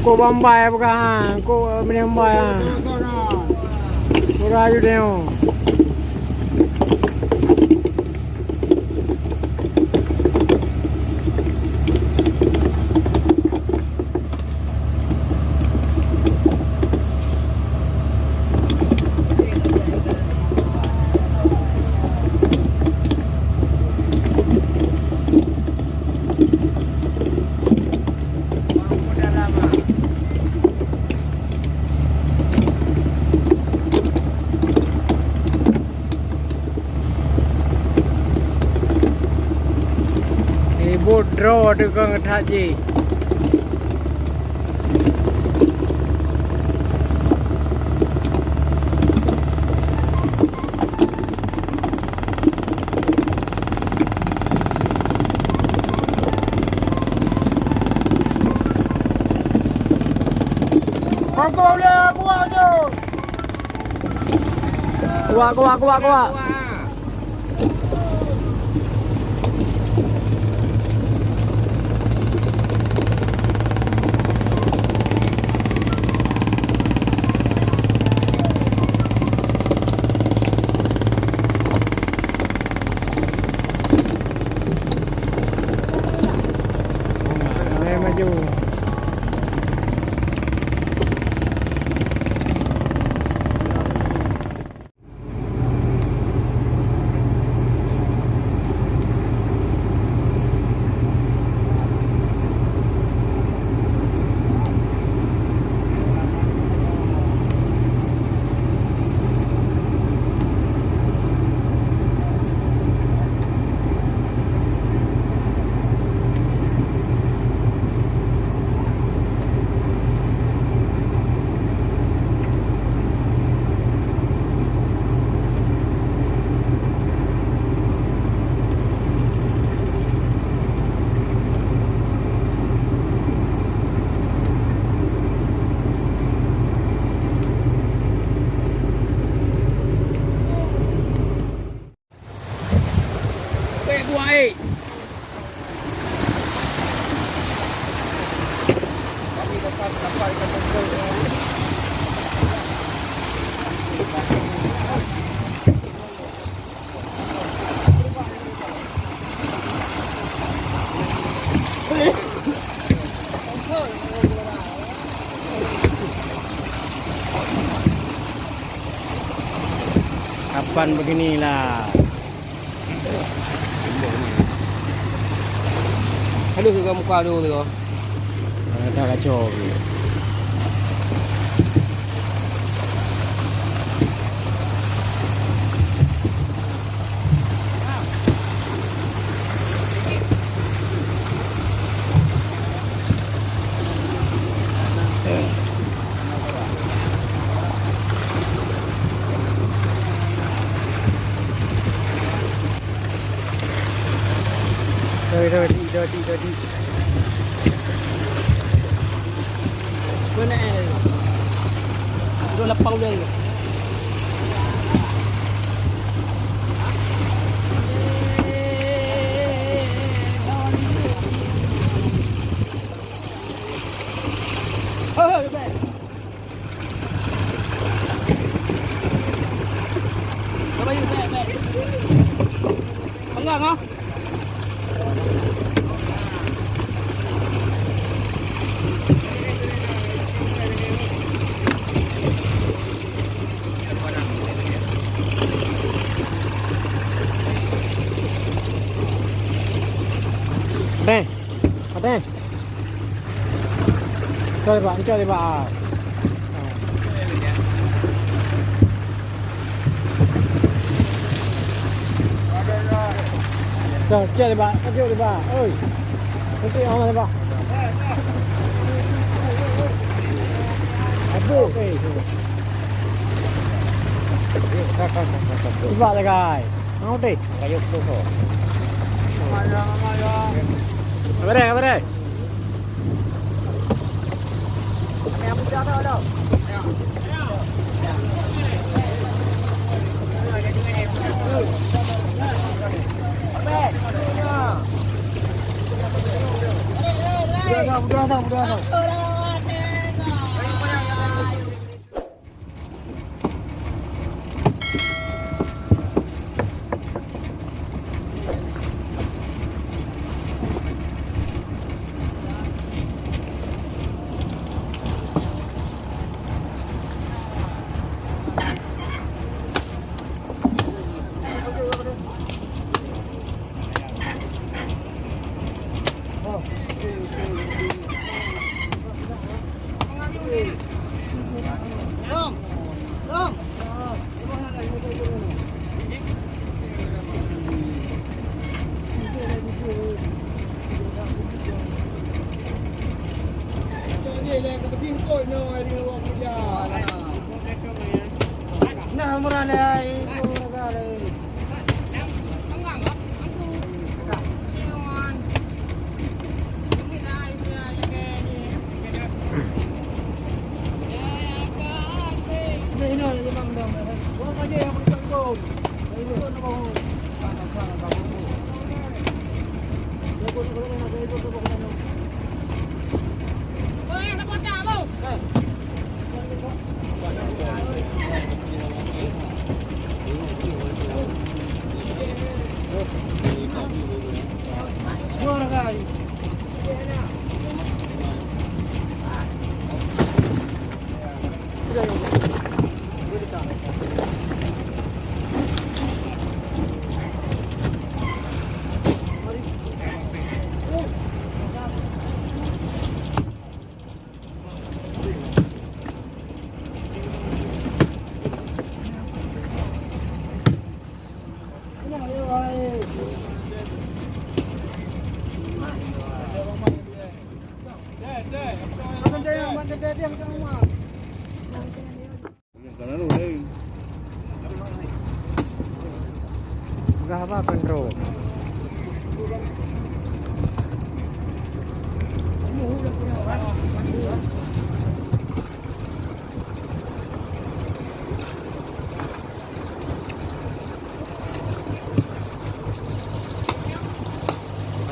Kau Bombay bukan ha. Kau Bombay ha. Kau rayu tengok. Bot draw tu kau ngetak je. Kau boleh buat tu. Kuat. Maju. Buat kami dapat kapal ikan tongkol kapan beginilah. Aduh ke muka dulu tu. Ada kacau. Jadi. Mana ni? Dua lapang dia. Oh, baik. Apa ni baik. Penggang ah. Ada. Coba Pak. Coba Pak. Oi. Nanti awak Pak. Aduh. Coba lah guys. Mau deh. Kayu tu. Apa dia? Yang muda dah. Mudah. Rom. Rom. Nah, murah nih, itu negara. Ini ada jemang dong. Gua aja yang bertanggung. Itu nama gua. Ya gua kalau nak saya itu kok kena. Oi, nak potong mau. Gua kali. Enggak apa kontrol.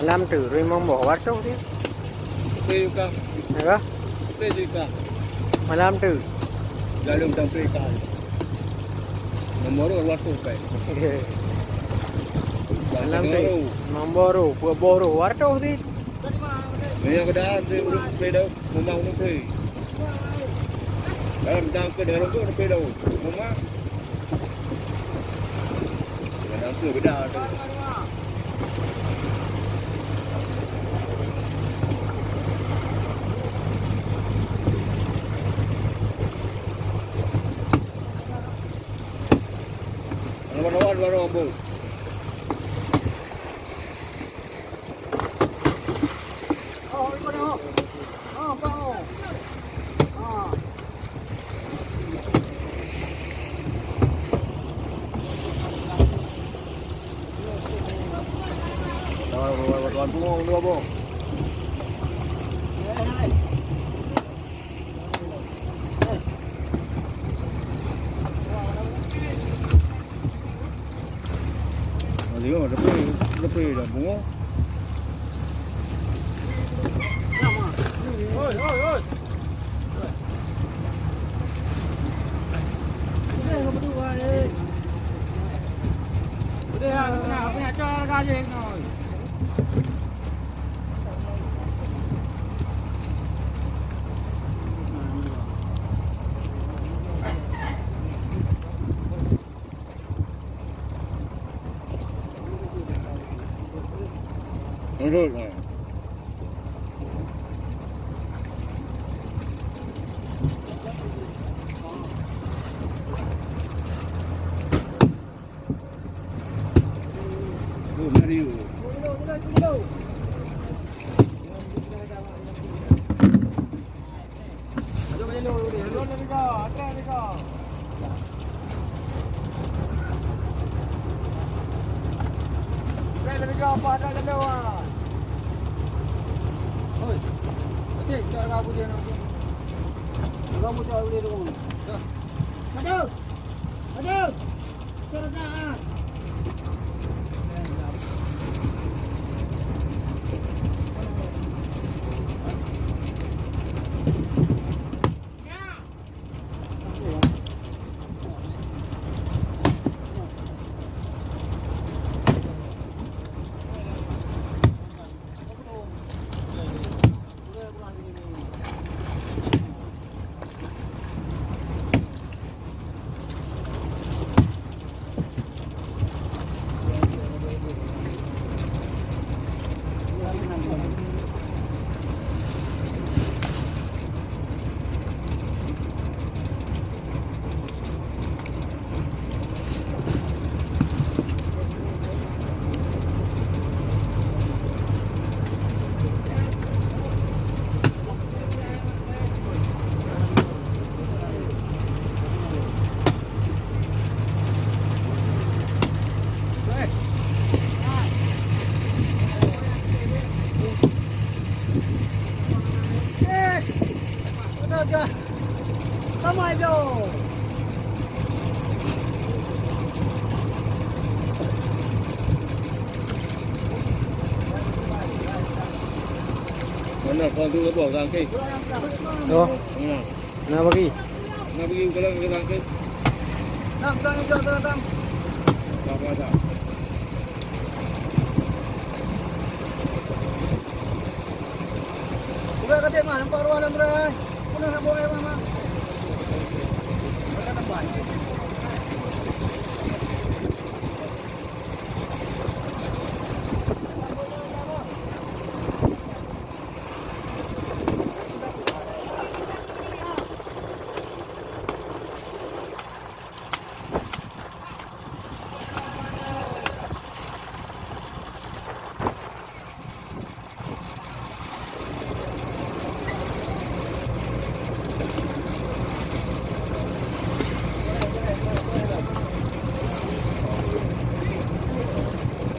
Làm trừ rồi mong bỏ bắt trâu thế. Tê ka. Này đó. Tê ka. Mà làm trừ. Là đường tông tê ka. Nomor luar tu kai. Làm trừ. Mong bỏ rổ bắt trâu thế. Ni yang dah tê urut tê đâu, memang urut tê. Dalam dalam ke dalam tu tê đâu, memang. Dalam tu beda tu. Lawan baru ambil. Oh, ikut dah. Oh, kau. Ah. Lawan punggung dua bong. Dia lepas dah bunga. Oi. Ini apa tu ai? Udah apa nak cakap gaji noi. Urut lah. Mari. Dulu. Lebih kau apa ada lewat. Oi. Okey, cara aku dia nak. Kamu cakap boleh dulu. Maju. Cepat. ayo. Mana kau tu apa orang ke? Oh, Mana? nak bagi. Nak pergi ke dalam orang ke? Tang. Apa dah? Udah kata mah nampak ruang dalam gerai. Punah nak buang air mama.